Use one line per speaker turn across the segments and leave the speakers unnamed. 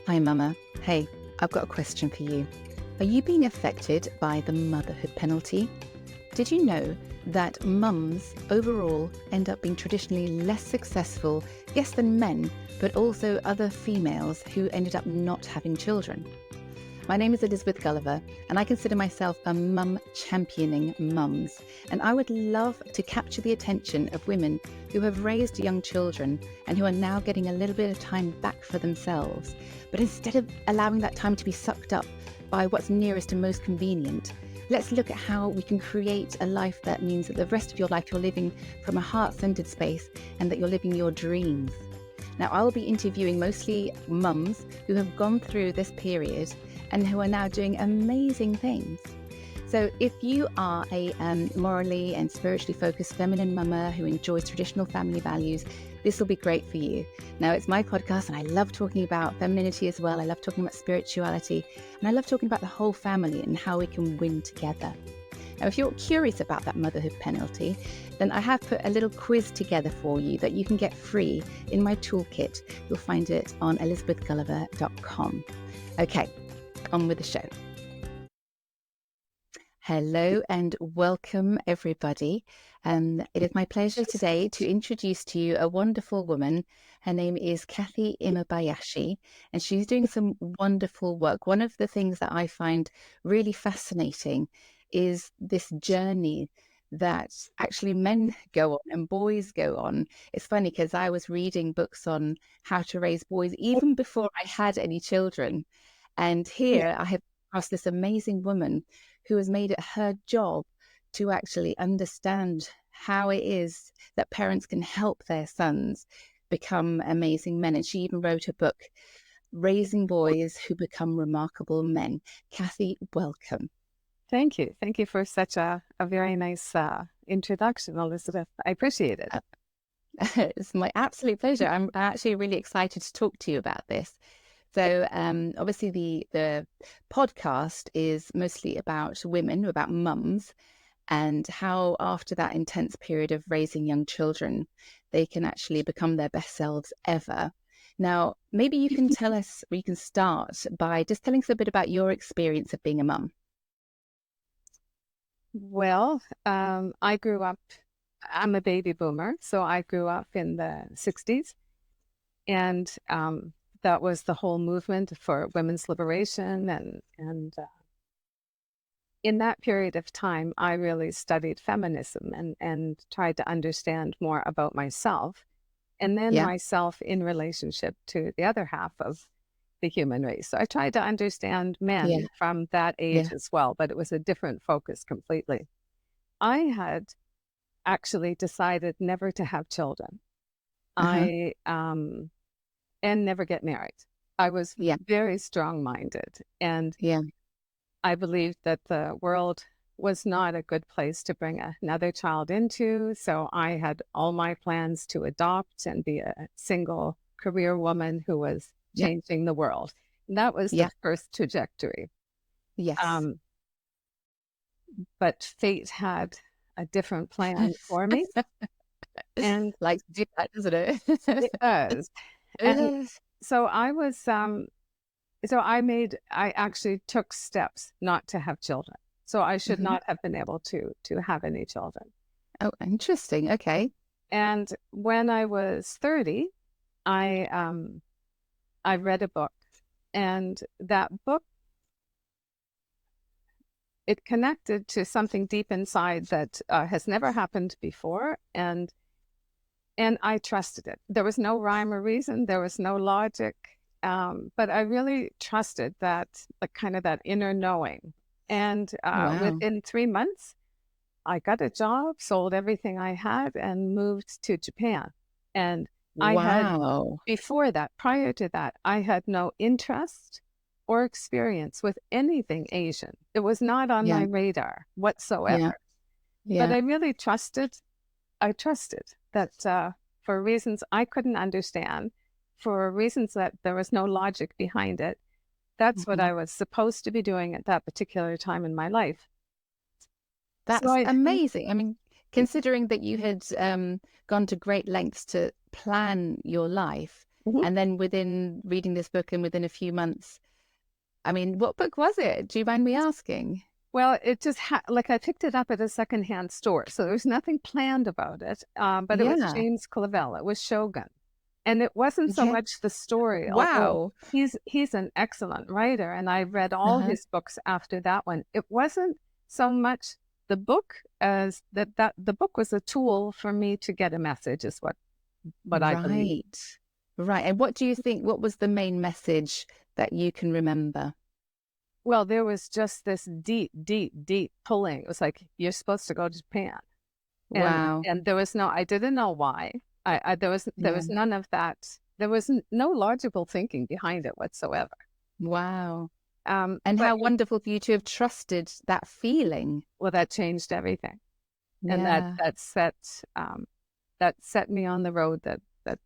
Hi, Mama. Hey, I've got a question for you. Are you being affected by the motherhood penalty? Did you know that mums overall end up being traditionally less successful, yes, than men, but also other females who ended up not having children? My name is Elizabeth Gulliver, and I consider myself a mum championing mums. And I would love to capture the attention of women who have raised young children and who are now getting a little bit of time back for themselves. But instead of allowing that time to be sucked up by what's nearest and most convenient, let's look at how we can create a life that means that the rest of your life you're living from a heart-centered space and that you're living your dreams. Now, I'll be interviewing mostly mums who have gone through this period and who are now doing amazing things. So if you are a morally and spiritually focused feminine mama who enjoys traditional family values, this will be great for you. Now, it's my podcast and I love talking about femininity as well. I love talking about spirituality and I love talking about the whole family and how we can win together. Now, if you're curious about that motherhood penalty, then I have put a little quiz together for you that you can get free in my toolkit. You'll find it on elizabethgulliver.com. Okay, on with the show. Hello and welcome, everybody. It is my pleasure today to introduce to you a wonderful woman. Her name is Kathy Imabayashi, and she's doing some wonderful work. One of the things that I find really fascinating is this journey that actually men go on and boys go on. It's funny because I was reading books on how to raise boys even before I had any children. And here I have across this amazing woman who has made it her job to actually understand how it is that parents can help their sons become amazing men. And she even wrote a book, Raising Boys Who Become Remarkable Men. Kathy, welcome.
Thank you. Thank you for such a very nice introduction, Elizabeth. I appreciate it.
It's my absolute pleasure. I'm actually really excited to talk to you about this. So obviously the podcast is mostly about women, about mums, and how after that intense period of raising young children, they can actually become their best selves ever. Now, maybe you can tell us, or you can start by just telling us a bit about your experience of being a mum.
Well, I grew up, I'm a baby boomer, so I grew up in the 60s. And that was the whole movement for women's liberation. And in that period of time, I really studied feminism and tried to understand more about myself and then myself in relationship to the other half of the human race. So I tried to understand men from that age as well, but it was a different focus completely. I had actually decided never to have children. And never get married. I was very strong-minded, and I believed that the world was not a good place to bring another child into. So I had all my plans to adopt and be a single career woman who was changing the world. And that was the first trajectory.
Yes.
But fate had a different plan for me. And
like to do that, doesn't it?
It does. And so I was, I actually took steps not to have children. So I should not have been able to have any children.
Oh, interesting. Okay.
And when I was 30, I read a book, and that book, it connected to something deep inside that has never happened before. And I trusted it. There was no rhyme or reason. There was no logic. But I really trusted that, like, kind of that inner knowing. And within 3 months, I got a job, sold everything I had, and moved to Japan. And I had, before that, prior to that, I had no interest or experience with anything Asian. It was not on my radar whatsoever. But I really trusted. I trusted that for reasons I couldn't understand, for reasons that there was no logic behind it, that's what I was supposed to be doing at that particular time in my life.
That's amazing. I mean, considering that you had gone to great lengths to plan your life,
Mhm.
And then within reading this book and within a few months, I mean, what book was it? Do you mind me asking?
Well, it just like I picked it up at a secondhand store, so there was nothing planned about it. But it was
Yeah.
James Clavell. It was Shogun, and it wasn't so
Yeah.
much the story, although
Wow.
he's an excellent writer, and I read all
Uh-huh.
his books after that one. It wasn't so much the book as that the book was a tool for me to get a message, is what I believe.
Right. Right. And what do you think, what was the main message that you can remember?
Well, there was just this deep, deep, deep pulling. It was like, you're supposed to go to Japan.
Wow.
And there was no, I didn't know why. There
Yeah.
was none of that. There was no logical thinking behind it whatsoever.
Wow. And
But
how wonderful for you to have trusted that feeling.
well, that changed everything. And
Yeah,
that set me on the road that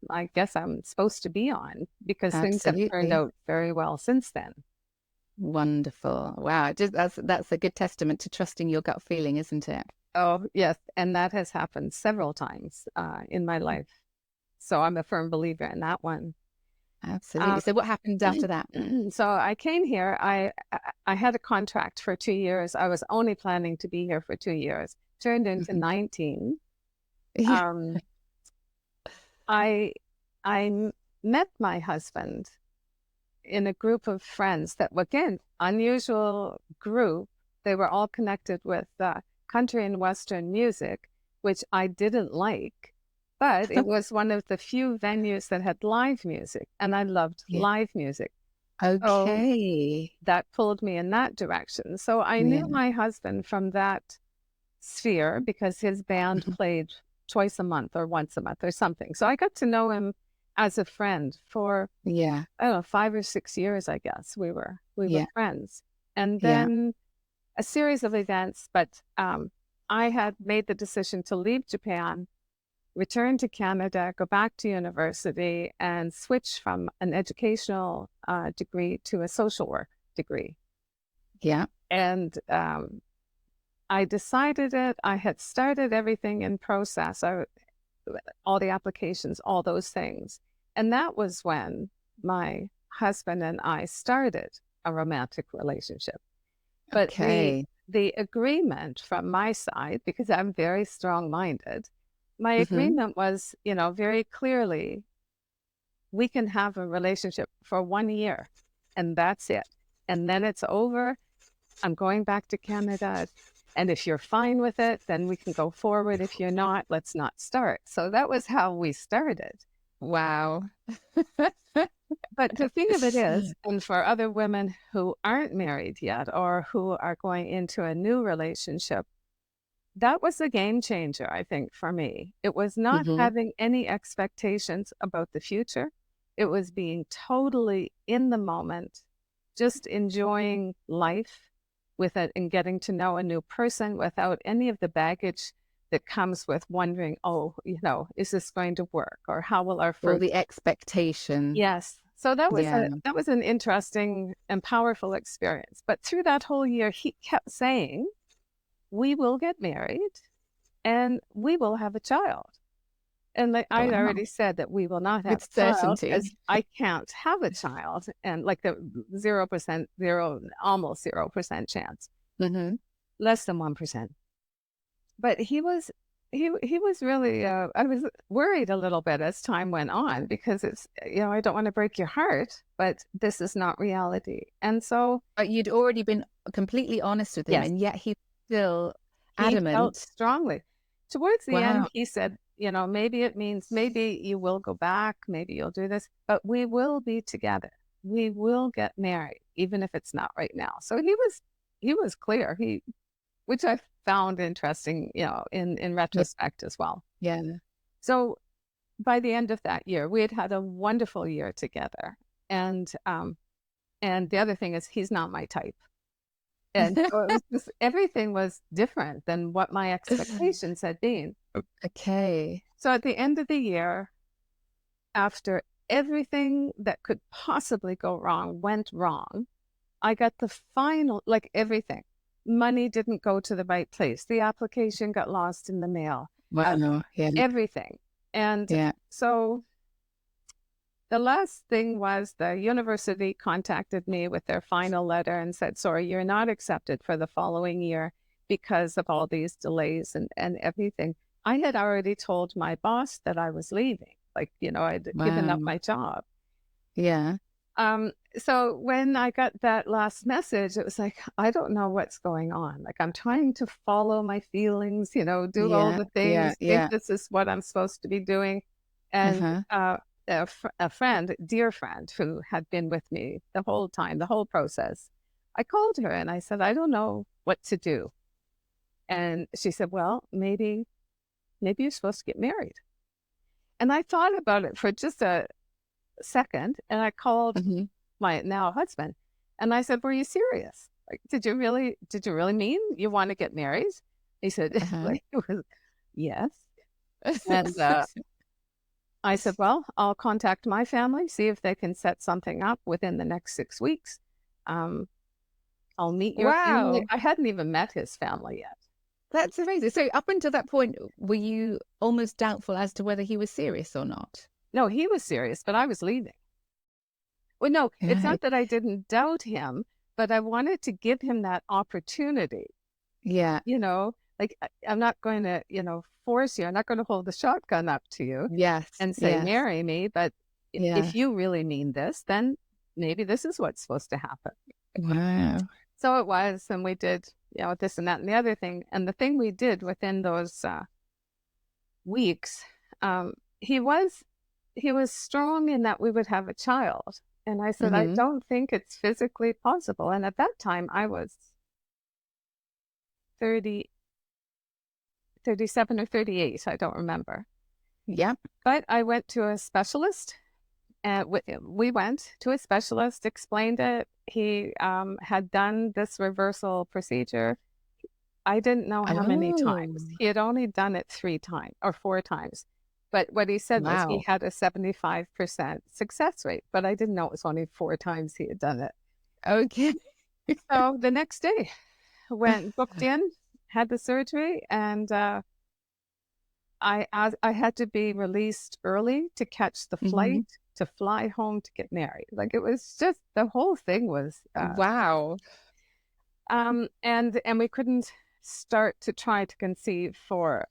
I guess I'm supposed to be on, because things have turned
absolutely.
out very well since then.
Wonderful. Wow. Just that's a good testament to trusting your gut feeling, isn't it?
Oh, yes. And that has happened several times in my life. So I'm a firm believer in that one.
Absolutely.
Um,
So what happened after that?
so I came here. I had a contract for 2 years. I was only planning to be here for 2 years. Turned into
Mhm.
19.
Yeah.
Um, I met my husband in a group of friends that, again, unusual group. They were all connected with country and Western music, which I didn't like, but it was one of the few venues that had live music, and I loved
Yeah.
live music. So
Okay.
that pulled me in that direction. So I knew
Yeah.
my husband from that sphere because his band
Mhm.
played twice a month or once a month or something. So I got to know him as a friend for,
Yeah.
I don't know, 5 or 6 years, I guess. We were
Yeah.
friends. And
Yeah.
then a series of events, but I had made the decision to leave Japan, return to Canada, go back to university, and switch from an educational degree to a social work degree.
Yeah.
And I decided it. I had started everything in process, all the applications, all those things. And that was when my husband and I started a romantic relationship. But
Okay.
the agreement from my side, because I'm very strong-minded, my
Hmm.
agreement was, very clearly, we can have a relationship for 1 year and that's it. And then it's over. I'm going back to Canada. And if you're fine with it, then we can go forward. If you're not, let's not start. So that was how we started.
Wow.
But the thing of it is, and for other women who aren't married yet or who are going into a new relationship, that was a game changer, I think, for me. It was not
Hmm.
having any expectations about the future. It was being totally in the moment, just enjoying life with it and getting to know a new person without any of the baggage that comes with wondering, oh, is this going to work? Or how will our
All
first.
the expectation.
Yes. So that was
Yeah.
an interesting and powerful experience. But through that whole year, he kept saying, we will get married and we will have a child. And like I'd
Wow.
already said that we will not have
With
a child because
certainty.
I can't have a child. And like the 0%, almost 0% chance,
Hmm.
less than 1%. But he was really, I was worried a little bit as time went on because it's, I don't want to break your heart, but this is not reality. And so,
But you'd already been completely honest with him,
yes,
and yet he's still
he felt
adamant.
strongly. Towards the end,
Wow.
he said, maybe it means maybe you will go back, maybe you'll do this, but we will be together. We will get married, even if it's not right now. So he was clear. Which I found interesting, in
Yeah.
retrospect as well.
Yeah.
So by the end of that year, we had had a wonderful year together. And the other thing is he's not my type. And so it was just everything was different than what my expectations had been.
Okay.
So at the end of the year, after everything that could possibly go wrong went wrong, I got the final, like everything. Money didn't go to the right place. The application got lost in the mail.
Wow. Yeah.
Everything. And
Yeah.
so The last thing was the university contacted me with their final letter and said, sorry, you're not accepted for the following year because of all these delays and everything. I had already told my boss that I was leaving. Like, I'd given up
Wow.
my job.
Yeah.
So when I got that last message, it was like, I don't know what's going on. Like, I'm trying to follow my feelings, do all
Yeah.
the
Yeah.
things, think
Yeah.
this is what I'm supposed to be doing. And
Uh-huh.
a friend, dear friend, who had been with me the whole time, the whole process, I called her and I said, I don't know what to do. And she said, well, maybe you're supposed to get married. And I thought about it for just a second, and I called
Mhm.
my now husband, and I said, "Were you serious? Like, did you really mean you want to get married?" He said,
Uh-huh.
"Like, it was, yes." And I said, "Well, I'll contact my family, see if they can set something up within the next 6 weeks. Um, I'll meet your family."
Wow.
I hadn't even met his family yet.
That's amazing. So up until that point, were you almost doubtful as to whether he was serious or not?
No, he was serious, but I was leaving. Well, no, it's
Right.
not that I didn't doubt him, but I wanted to give him that opportunity.
Yeah.
Like, I'm not going to, force you. I'm not going to hold the shotgun up to you
Yes.
and say,
Yes.
marry me. But
Yeah.
if you really mean this, then maybe this is what's supposed to happen.
Wow.
So it was, and we did, this and that and the other thing. And the thing we did within those weeks, um, he was he was strong in that we would have a child. And I said, I
Mm-hmm.
don't think it's physically possible. And at that time, I was 30, 37 or 38. I don't remember.
Yep.
But I went to a specialist, and we went to a specialist, explained it. He had done this reversal procedure. I didn't know how many
Oh,
times. He had only done it 3 times or 4 times. But what he said was he
wow.
had a 75% success rate, but I didn't know it was only 4 times he had done it.
Okay.
So the next day, went booked in, had the surgery, and I had to be released early to catch the
Hmm.
flight to fly home to get married. Like, it was just the whole thing was,
Wow.
and we couldn't start to try to conceive for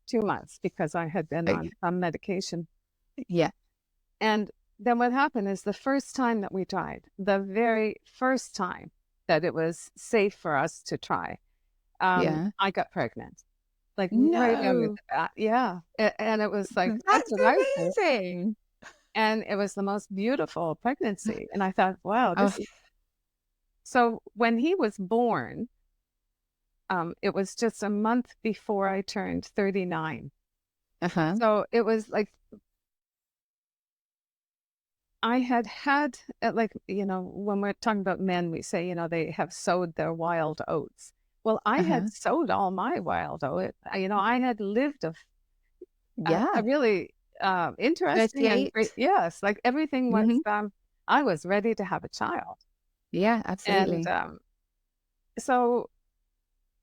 2 months because I had been
Okay.
on medication.
Yeah.
And then what happened is the first time that we tried, the very first time that it was safe for us to try,
Yeah.
I got pregnant. Like, right out of the
No,
bat, yeah, and it was like, that's
that's
what I was,
amazing.
and it was the most beautiful pregnancy, and I thought, "Wow,
Oh,
this is." So when he was born, it was just a month before I turned 39.
uh-huh.
So it was like I had, like, when we're talking about men, we say, they have sowed their wild oats. Well, I
Uh-huh.
had sowed all my wild oat. I had lived a
Yeah.
really, interesting and great,
38.
yes, like, everything was,
Hmm.
I was ready to have a child.
Yeah,
And,
absolutely.
so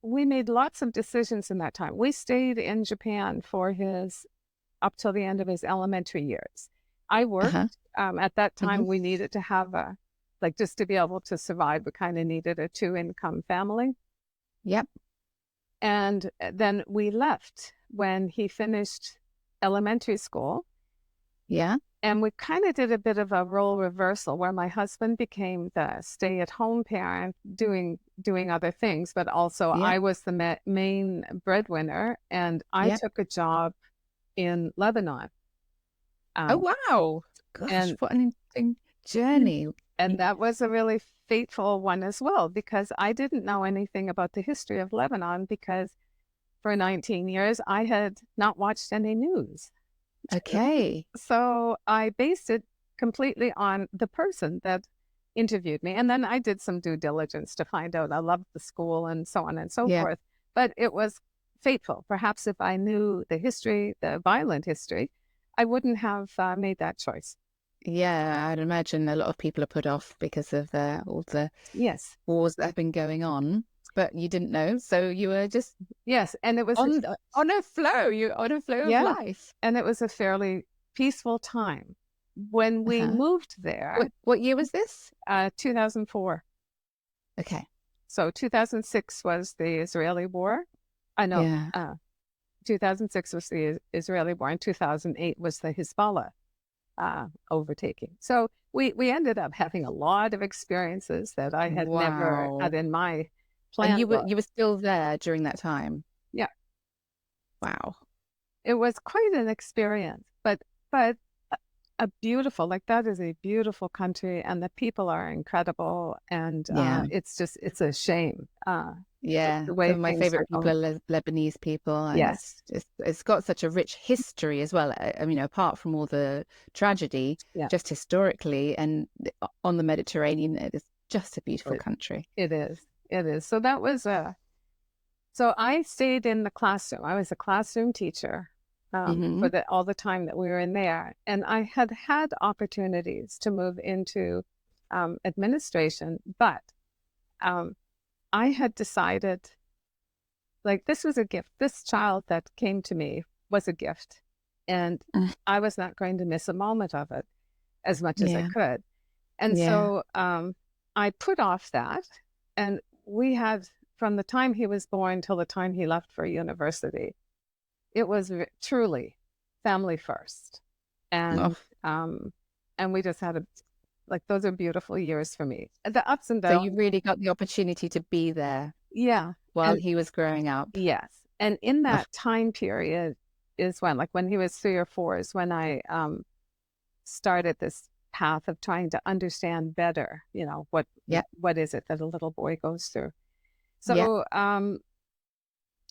we made lots of decisions in that time. We stayed in Japan for his up till the end of his elementary years. I
Uh-huh.
worked, at that
Hmm.
time, we needed to have like, just to be able to survive, we kinda needed a two-income family.
Yep.
And then we left when he finished elementary school.
Yeah.
And we kind of did a bit of a role reversal where my husband became the stay-at-home parent, doing other things, but also
Yep.
I was the main breadwinner, and I
Yep.
took a job in Lebanon.
Oh,
Um,
wow. Gosh,
and
what an interesting journey.
and that was a really fateful one as well because I didn't know anything about the history of Lebanon because for 19 years I had not watched any news.
Okay.
So I based it completely on the person that interviewed me. And then I did some due diligence to find out I loved the school and so on and so
Yeah.
forth. But it was fateful. Perhaps if I knew the history, the violent history, I wouldn't have made that choice.
Yeah, I'd imagine a lot of people are put off because of all the
Yes.
wars that have been going on, but you didn't know, so you were just
Yes. And it was,
on a flow. You're on a flow of
yeah.
life.
And it was a fairly peaceful time when we
Uh-huh.
moved there,
What year was this?
2004.
Okay.
So 2006 was the Israeli war. I know,
Yeah.
2006 was the Israeli war, and 2008 was the Hezbollah overtaking. So we ended up having a lot of experiences that I had never had
Wow.
in my
And
plan book.
you were still there during that time?
Yeah,
Wow.
it was quite an experience, but a beautiful, like that is a beautiful country, and the people are incredible, and
Yeah.
it's a shame
Yeah.
the
Some
way
of my
things are
favorite people
going.
are Lebanese people, and
Yes,
it's got such a rich history as well. I mean, apart from all the tragedy,
yeah,
just historically and on the Mediterranean, it is just a beautiful
it,
country.
it is. It is. So that was a So I stayed in the classroom. I was a classroom teacher for
Hmm.
all the time that we were in there. And I had had opportunities to move into administration, but um, I had decided like this was a gift. This child that came to me was a gift. And
Mm.
I was not going to miss a moment of it as much as I
Yeah.
could. And
Yeah.
so I put off that. And we had, from the time he was born till the time he left for university, it was truly family first.
Oh,
Um, and we just had like, those are beautiful years for me. The ups and
so
downs.
you really got the opportunity to be there
Yeah.
while
And
he was growing up.
yes. And in
Oh,
that time period is when, like, when he was 3 or 4 is when I started this path of trying to understand better,
yeah.
what is it that a little boy goes through.
Yeah.
So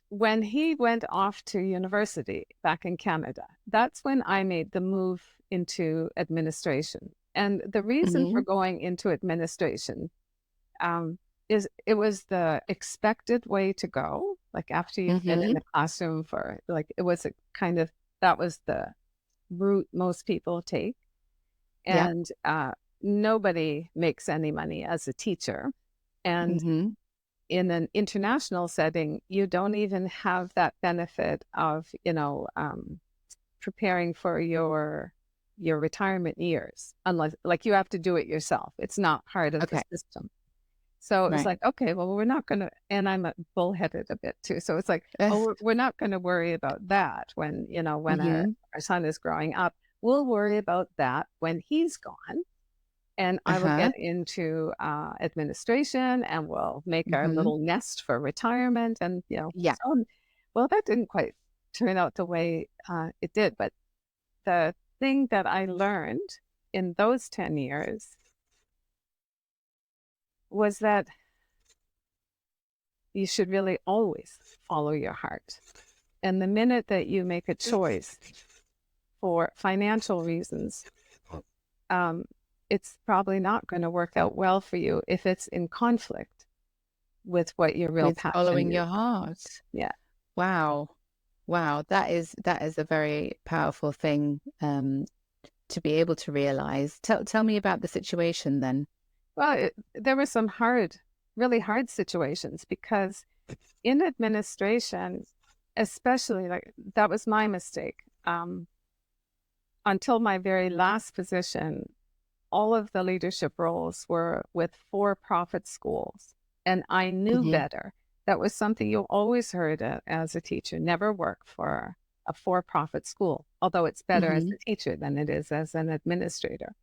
when he went off to university back in Canada, that's when I made the move into administration. And the reason for
Hmm.
going into administration um, is it was the expected way to go. Like after you've been in
Hmm.
the classroom for like it was a kind of that was the route most people take.
Yeah.
And nobody makes any money as a teacher. And
Hmm.
in an international setting, you don't even have that benefit of, preparing for your retirement years, unless like you have to do it yourself. It's not part of the
Okay.
system. So it was
Right.
like, okay, well, we're not going to, and I'm a bullheaded a bit too. So it's like, oh, we're not going to worry about that when
Hmm.
our son is growing up. We'll worry about that when he's gone, and I will
Uh-huh.
get into administration, and we'll make our
Hmm.
little nest for retirement. And,
Yeah.
so, well, that didn't quite turn out the way it did. But the thing that I learned in those 10 years was that you should really always follow your heart. And the minute that you make a choice for financial reasons, um, it's probably not going to work out well for you if it's in conflict with what your real
With
passion
following
is.
your heart.
Yeah.
Wow. Wow. That is a very powerful thing to be able to realize. Tell me about the situation then.
Well, there were some really hard situations because in administration, especially like that was my mistake. Until my very last position, all of the leadership roles were with for-profit schools, and I knew
Hmm.
better. That was something you always heard as a teacher: never work for a for-profit school, although it's better as
Hmm.
a teacher than it is as an administrator.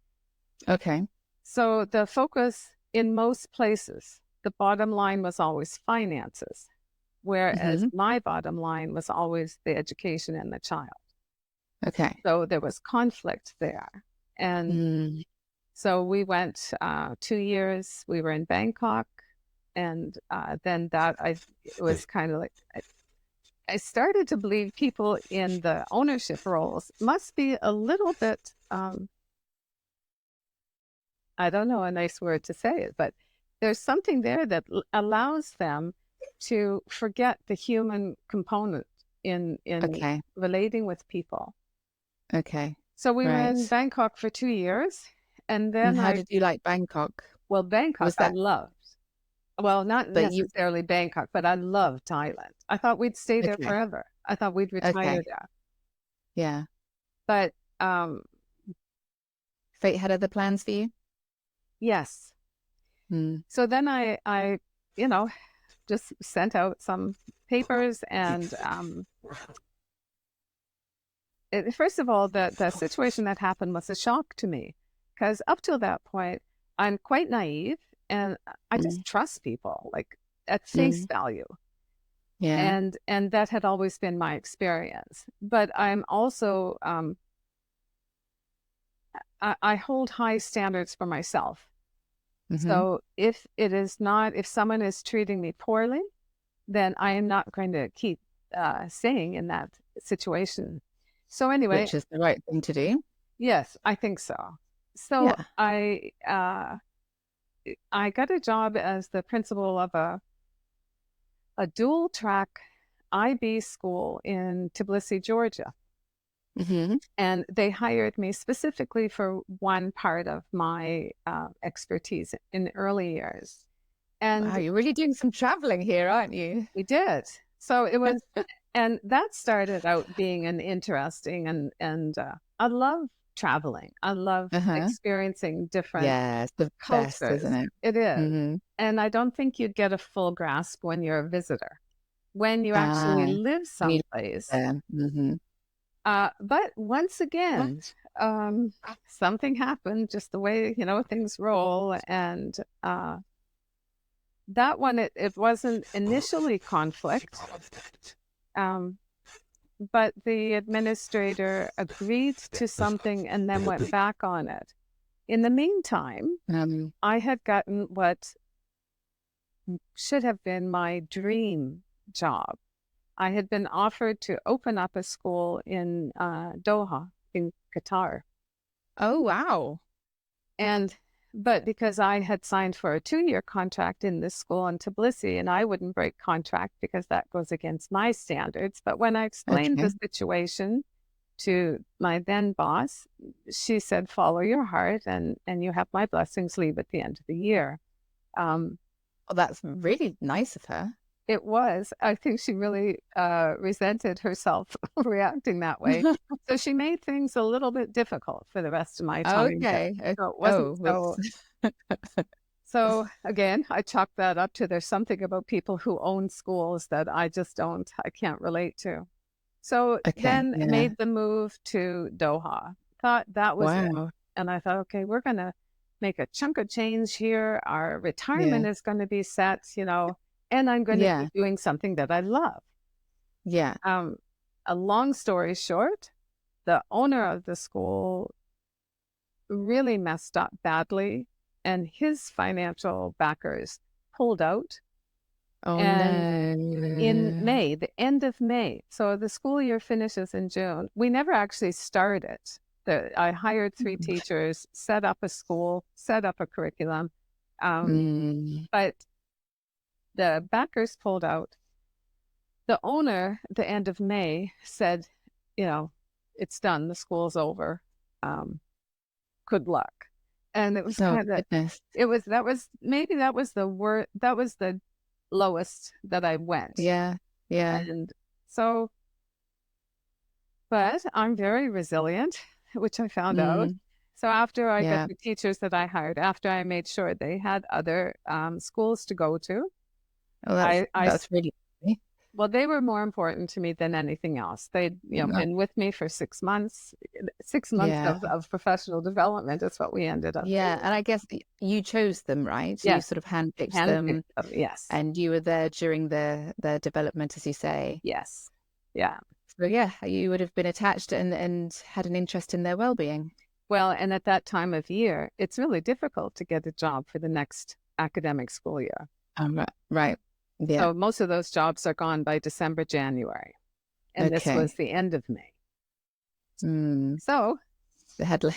Okay.
So the focus in most places, the bottom line was always finances, whereas
Hmm.
my bottom line was always the education and the child.
Okay.
So there was conflict there. And
Mm.
so we went 2 years, we were in Bangkok. And then it was kind of like, I started to believe people in the ownership roles must be a little bit, I don't know a nice word to say it, but there's something there that allows them to forget the human component in
Okay.
relating with people.
Okay.
So we were in
Right.
Bangkok for 2 years, and
And
then
how did you like Bangkok?
well, Bangkok
Was
I
that,
loved. Well, not
but you,
necessarily Bangkok, but I loved Thailand. I thought we'd stay there
okay.
forever. I thought we'd
Okay.
retire there.
Yeah.
But um,
Fate had other plans for you?
Yes.
Mm.
So then I just sent out some papers and first of all, the situation that happened was a shock to me because up till that point, I'm quite naive and I
Mm.
just trust people like at face
Mm.
value.
Yeah.
And that had always been my experience. But I'm also I hold high standards for myself.
Mm-hmm.
So if someone is treating me poorly, then I am not going to keep staying in that situation. So anyway,
Which is the right thing to do.
yes, I think so. So
Yeah.
I got a job as the principal of a dual track IB school in Tbilisi, Georgia.
Mm-hmm.
And they hired me specifically for one part of my expertise in the early years.
Wow,
And
you're really doing some traveling here, aren't you?
we did. So it was, and that started out being an interesting and I love traveling. I love
Uh-huh.
experiencing different
Yeah, it's the best, isn't
cultures.
it?
It is.
Mm-hmm.
And I don't think you get a full grasp when you're a visitor. When you actually
Ah,
live
when you
someplace,
there. Mm-hmm.
but once again, something happened, just the way things roll, and that one it wasn't initially conflict, um, but the administrator agreed to something and then went back on it. In the meantime,
Um,
I had gotten what should have been my dream job. I had been offered to open up a school in Doha, in Qatar.
oh, wow.
And but because I had signed for a 2-year contract in this school in Tbilisi, and I wouldn't break contract because that goes against my standards. But when I explained the
Okay.
situation to my then boss, she said, "Follow your heart, and you have my blessings. Leave at the end of the year." Um,
Well, that's really nice of her.
It was. I think she really resented herself reacting that way. So she made things a little bit difficult for the rest of my time there.
Okay.
So it wasn't
Oh,
so.
whoops.
So again, I chalk that up to there's something about people who own schools that I just don't, I can't relate to. So
Okay.
then
Yeah.
made the move to Doha. Thought that was it.
Wow.
And I thought, okay, we're going to make a chunk of change here. Our
Yeah.
retirement is going to be set, and I'm going to
Yeah.
be doing something that I love.
Yeah.
Um, a long story short, the owner of the school really messed up badly, and his financial backers pulled out.
Oh,
And in
no.
May, the end of May, so the school year finishes in June. We never actually started. I hired 3 teachers, set up a school, set up a curriculum,
Mm.
but the backers pulled out. The owner, at the end of May, said, it's done. The school's over. Good luck. And it was
Oh,
kind of,
goodness.
that was the word, that was the lowest that I went.
Yeah. Yeah.
And so, but I'm very resilient, which I found out.
Mm.
So after I got
Yeah.
the teachers that I hired, after I made sure they had other schools to go to,
Oh,
I
that's really lovely.
well, they were more important to me than anything else. They'd,
Mm.
been with me for 6 months. 6 months
Yeah.
of professional development is what we ended up
Yeah.
doing.
And I guess you chose them, right? You
Yes,
sort of handpicked
handpicked
them
them. Yes,
and you were there during their development, as you say.
yes, yeah.
So yeah, you would have been attached and had an interest in their well-being.
Well, and at that time of year, it's really difficult to get a job for the next academic school year.
Right. Right. Yeah.
So most of those jobs are gone by December, January. And this was
Okay.
the end of May.
Mm.
So,
The headline.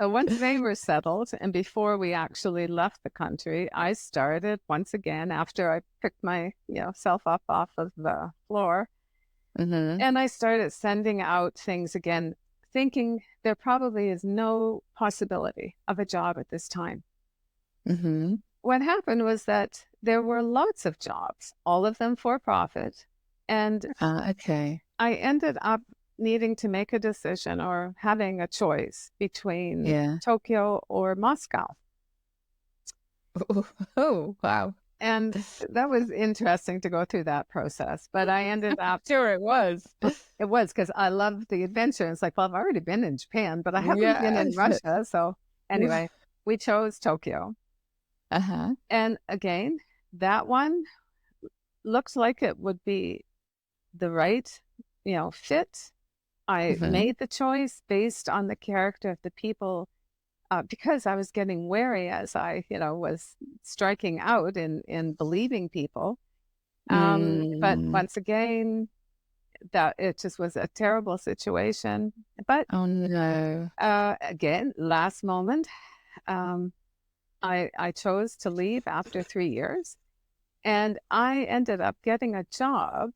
once they were settled and before we actually left the country, I started once again after I picked my, self up off of the floor.
Mm-hmm.
And I started sending out things again, thinking there probably is no possibility of a job at this time.
Mm-hmm.
What happened was that there were lots of jobs, all of them for profit. And
Okay.
I ended up needing to make a decision or having a choice between
Yeah.
Tokyo or Moscow.
Oh, wow.
And that was interesting to go through that process. But I ended up,
Sure it was.
it was because I love the adventure. It's like, well, I've already been in Japan, but I haven't been in
Yes.
Russia. So anyway, we chose Tokyo.
Uh-huh.
And again, that one looks like it would be the right, fit. I
Mhm.
made the choice based on the character of the people because I was getting wary as I, was striking out in believing people. But
Mm.
once again, that it just was a terrible situation. But
Oh, no.
again, last moment, um, I chose to leave after 3 years, and I ended up getting a job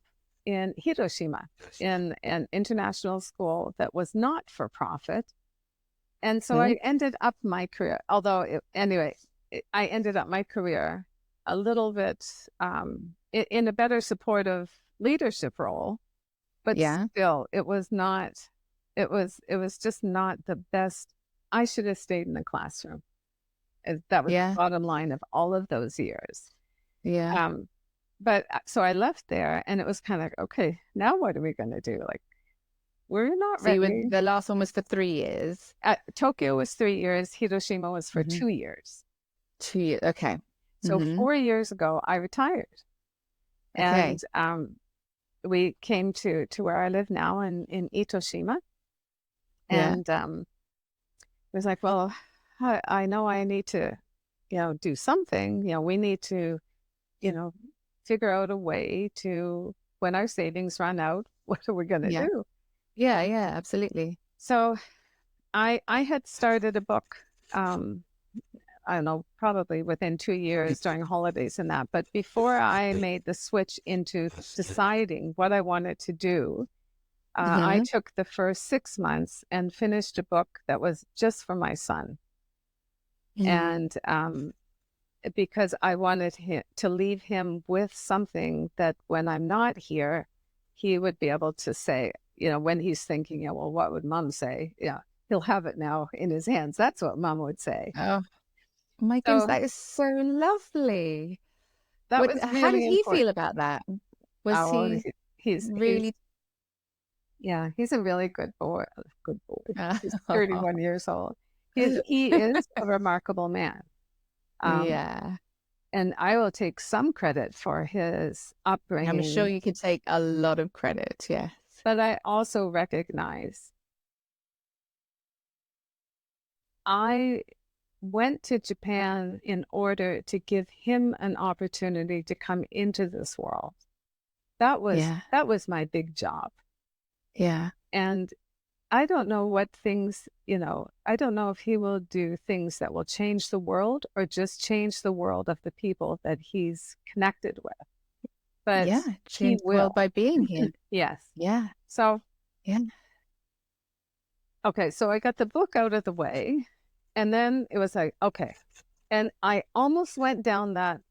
in Hiroshima in an international school that was not for profit. And so I
Oh,
ended up my career, although I ended up my career a little bit in a better supportive leadership role, but
yeah.
still, it was not. It was just not the best. I should have stayed in the classroom. That was the
Yeah.
bottom line of all of those years.
Yeah.
Um, but so I left there, and it was kind of okay. Now what are we going to do? Like we're not
So you were,
ready.
the last one was for 3 years.
Tokyo was 3 years. Hiroshima was for
Mhm.
2 years.
2 years. Okay.
So
Mhm.
4 years ago, I retired, and
Okay.
we came to where I live now in Itoshima,
Yeah.
and it was like, well, I know I need to, do something. We need to, you know, figure out a way to when our savings run out, what are we going to
Yeah.
do?
Yeah. Yeah. Absolutely.
So I had started a book. Um, I don't know, probably within 2 years during holidays and that. But before I made the switch into deciding what I wanted to do, I
Mhm.
took the first 6 months and finished a book that was just for my son.
Mm.
And because I wanted him to leave him with something that when I'm not here, he would be able to say, when he's thinking, yeah, well, what would mom say? Yeah, he'll have it now in his hands. That's what mom would say.
Oh my goodness,
So
that is so lovely.
that
What?
was
How did
really
he
important.
feel about that? Was
Oh,
he
he's
really?
yeah, he's a really good boy. Good boy. He's
Uh,
31 years old. He is a remarkable man. Um,
yeah.
and I will take some credit for his
I'm sure
upbringing,
you could take a lot of credit. Yes.
but I also recognize I went to Japan in order to give him an opportunity to come into this world. That was
Yeah.
that was my big job.
Yeah.
And I don't know what things, I don't know if he will do things that will change the world or just change the world of the people that he's connected with. But
Yeah.
he
Change the world
will.
by being here.
Yes.
Yeah.
So,
Yeah.
okay, so I got the book out of the way, and then it was like, okay. And I almost went down that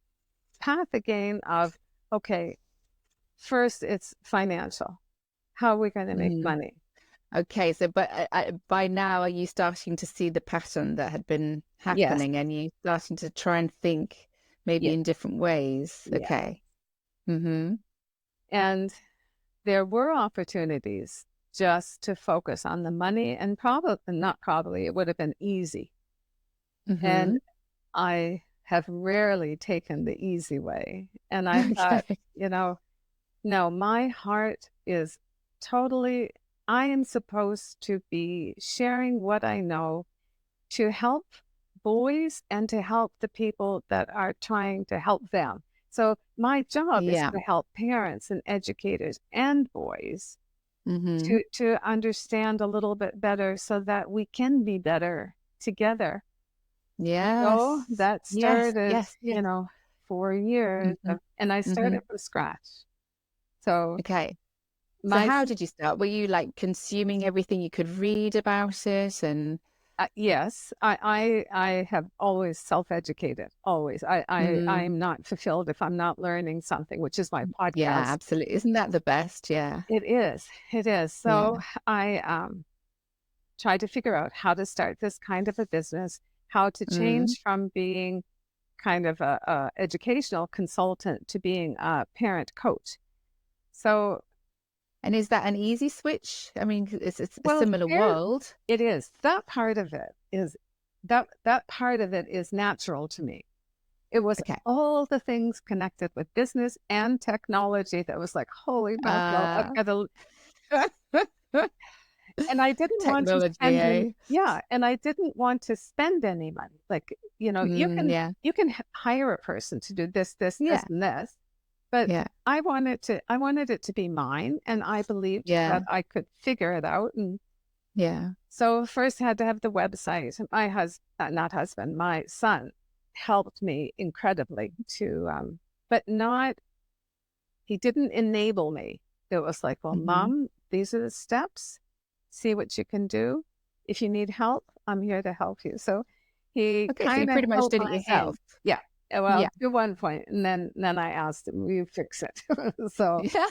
path again of, okay, first it's financial. How are we going to make
Mhm.
money?
Okay. So, but by now, are you starting to see the pattern that had been
Yes.
happening, and you starting to try and think maybe
Yeah.
in different ways?
Yeah.
Okay. Mm-hmm.
And there were opportunities just to focus on the money, and probably not probably, it would have been easy. And
Mm-hmm.
I have rarely taken the easy way. And I thought,
Okay.
no, my heart is totally, I am supposed to be sharing what I know to help boys and to help the people that are trying to help them. So my job is
Yeah.
to help parents and educators and boys
Mm-hmm.
to understand a little bit better so that we can be better together. So
Yes.
that
Yes.
started,
Yes. Yes.
4 years
Mm-hmm.
and I
Mm-hmm.
started from scratch. So
Okay. So
my
how did you start? Were you like consuming everything you could read about it and
Yes, I have always self-educated, always.
Mm,
I'm not fulfilled if I'm not learning something, which is my
yeah,
podcast.
absolutely. Isn't that the best? Yeah.
It is, it is. So
Yeah.
I tried to figure out how to start this kind of a business, how to
Mm.
change from being kind of a educational consultant to being a parent coach. So,
And is that an easy switch? I mean, 'cause it's a
well,
similar world.
it is. That part of it is natural to me. It was
Okay.
all the things connected with business and technology that was like, holy mackerel, I've
Uh,
got to. And I didn't want to
technology,
spend any,
eh?
yeah, and I didn't want to spend any money. Like,
Mm, yeah.
you can hire a person to do this,
Yeah.
and this, but
Yeah.
I wanted it to be mine, and I believed
Yeah.
that I could figure it out. And
Yeah.
so first had to have the website. My not husband, my son helped me incredibly to, but not, he didn't enable me. It was like, well,
Hmm.
mom, these are the steps. See what you can do. If you need help, I'm here to help you. So he
Okay, so you
kind of
pretty much
held
did it
my hand.
yourself.
Yeah. Well,
Yeah.
to one point, and then I asked him, "Will you fix it?" So,
Yeah.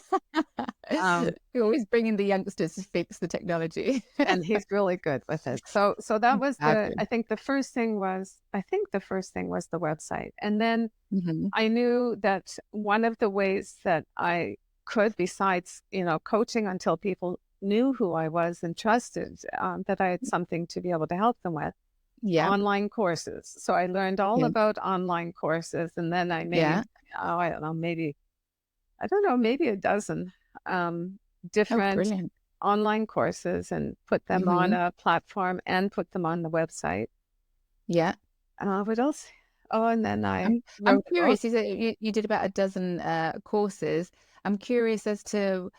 um,
You're always bringing the youngsters to fix the technology.
and he's really good with it. So that was
Fabulous.
I think the first thing was the website, and then
Hmm.
I knew that one of the ways that I could, besides, coaching until people knew who I was and trusted, that I had something to be able to help them with,
Yeah.
online courses. So I learned all
Yeah.
about online courses, and then I made,
Yeah.
I don't know, maybe a dozen
Oh,
different
brilliant.
online courses and put them on
Hmm.
a platform and put them on the website.
Yeah.
What else? Oh, and then I
I'm
wrote a book.
curious. You said you did about a dozen courses. I'm curious as to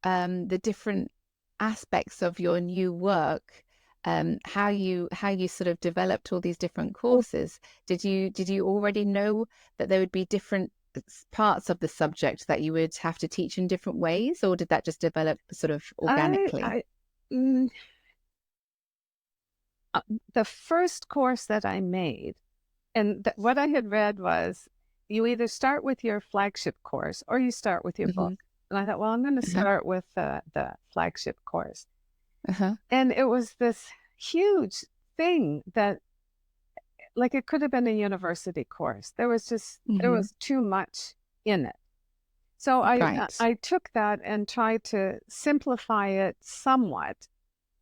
the different aspects of your new work, how you sort of developed all these different courses. Did you already know that there would be different parts of the subject that you would have to teach in different ways, or did that just develop sort of organically?
I mm, uh, the first course that I made, and what I had read was, you either start with your flagship course or you start with your book.
Hmm.
And I thought, well, I'm going to
Uh-huh.
start with the flagship course.
Uh-huh.
And it was this huge thing that, like, it could have been a university course. There
Hmm.
was too much in it. So
Right.
I took that and tried to simplify it somewhat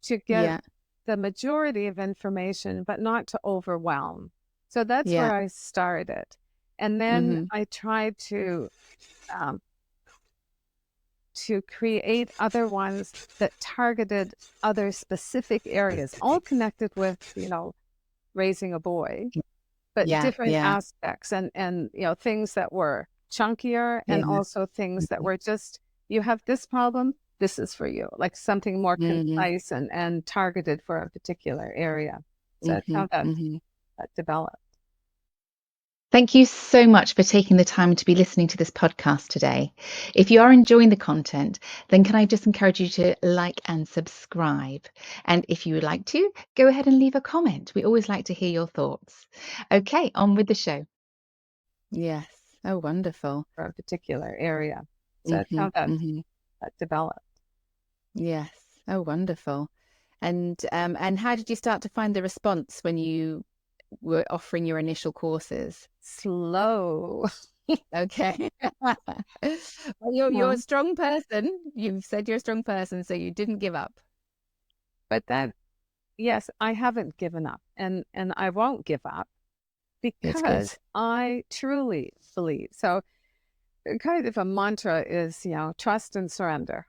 to get
Yeah.
the majority of information, but not to overwhelm. So that's
Yeah.
where I started. And then
Hmm.
I tried um, to create other ones that targeted other specific areas, all connected with, raising a boy, but
Yeah.
different
Yeah.
aspects, and things that were chunkier, and
Yeah.
also things that were just, you have this problem, this is for you, like something more
Hmm.
concise and targeted for a particular area. So that's
Hmm.
how that
Hmm.
developed.
Thank you so much for taking the time to be listening to this podcast today. If you are enjoying the content, then can I just encourage you to like and subscribe? And if you would like to, go ahead and leave a comment. We always like to hear your thoughts. Okay, on with the show. Yes. Oh, wonderful.
For a particular area. So that's
Hmm.
how that
Hmm.
developed.
Yes. Oh, wonderful. And how did you start to find the response when you were offering your initial courses?
Slow.
Okay. Well, you're a
Um,
strong person. You've said you're a strong person, so you didn't give up.
but yes, I haven't given up, and I won't give up,
Good, good.
because I truly believe. So kind of a mantra is, trust and surrender,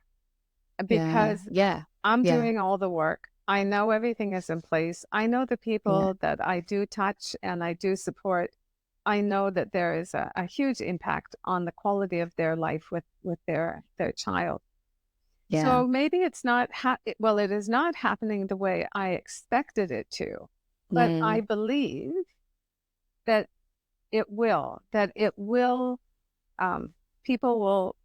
Yeah,
because
yeah,
I'm
yeah,
doing all the work. I know everything is in place. I know the
yeah,
people that I do touch and I do support. I know that there is a huge impact on the quality of their life with their child.
yeah.
So maybe it's not, well, it is not happening the way I expected it to, but I
Mm,
believe that that it will, um, people will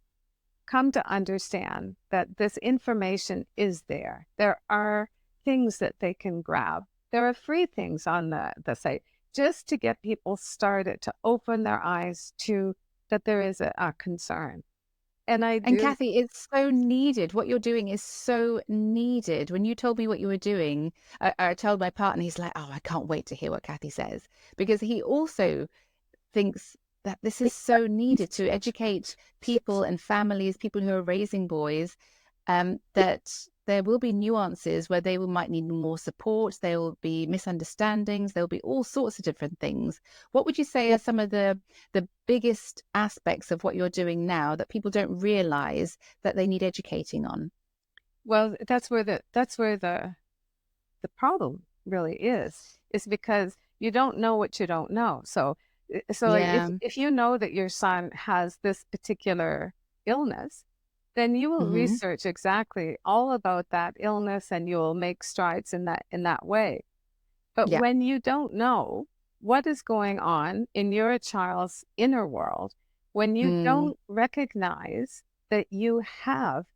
come to understand that this information is there. There are things that they can grab. There are free things on the site just to get people started, to open their eyes to that there is a concern. And I
And
do.
Kathy, it's so needed. What you're doing is so needed. When you told me what you were doing, I told my partner, he's like, oh, I can't wait to hear what Kathy says. Because he also thinks that this is so needed to educate people and families, people who are raising boys, that there will be nuances where might need more support. There will be misunderstandings. There will be all sorts of different things. What would you say are some of the biggest aspects of what you're doing now that people don't realize that they need educating on?
Well, that's where the problem really is because you don't know what you don't know. So like
Yeah.
if you know that your son has this particular illness, then you will
Hmm.
research exactly all about that illness and you'll make strides in that way. But
Yeah.
when you don't know what is going on in your child's inner world, when you
Mm.
don't recognize that you have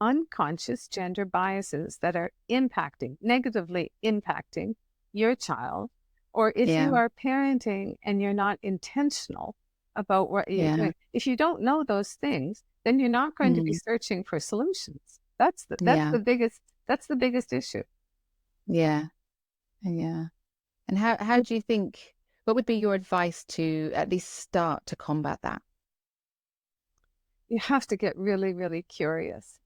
unconscious gender biases that are negatively impacting your child, or if you
Yeah.
are parenting and you're not intentional about what you're
Yeah.
doing, if you don't know those things, then you're not going to be
Mm.
searching for solutions. That's the that's
Yeah.
the biggest that's the biggest issue.
Yeah. Yeah. And how do you think, what would be your advice to at least start to combat that?
You have to get really, really curious,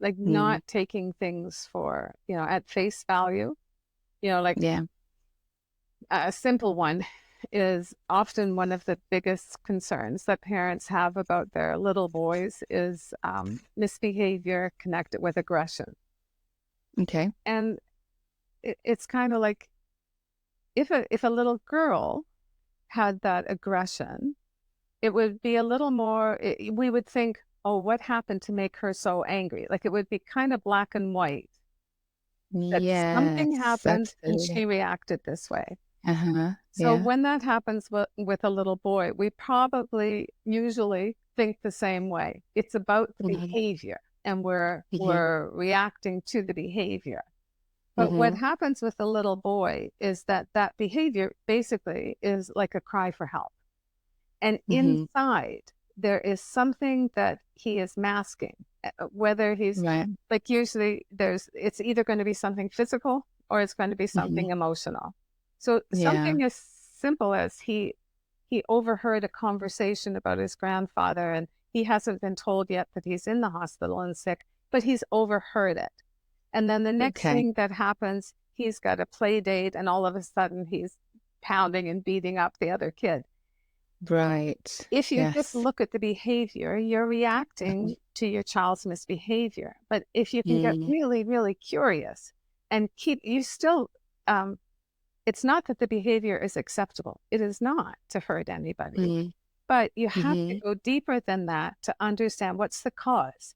like
Mm.
not taking things for, at face value. Like
Yeah.
a simple one is often one of the biggest concerns that parents have about their little boys is misbehavior connected with aggression.
Okay.
And it's kind of like if a little girl had that aggression, it would be a little more, we would think, oh, what happened to make her so angry? Like it would be kind of black and white, that something
Yes,
happened and
absolutely.
she reacted this way.
Uh-huh.
So
Yeah.
when that happens with a little boy, we probably usually think the same way. It's about the
Mhm.
behavior and we're
Yeah.
we're reacting to the behavior. But what
Mhm.
happens with a little boy is that behavior basically is like a cry for help. And
Mhm.
inside, there is something that he is masking, whether he's
Right.
like usually it's either going to be something physical or it's going to be
Mhm.
something emotional. So
Yeah.
something as simple as he overheard a conversation about his grandfather and he hasn't been told yet that he's in the hospital and sick, but he's overheard it. And then the next
Okay.
thing that happens, he's got a play date and all of a sudden he's pounding and beating up the other kid.
Right.
If you just
Yes.
look at the behavior, you're
Mhm.
reacting to your child's misbehavior. But if you can get
Mm.
really, really curious and you still, it's not that the behavior is acceptable. It is not to hurt anybody,
Mm.
but you have to
Mhm.
go deeper than that to understand what's the cause.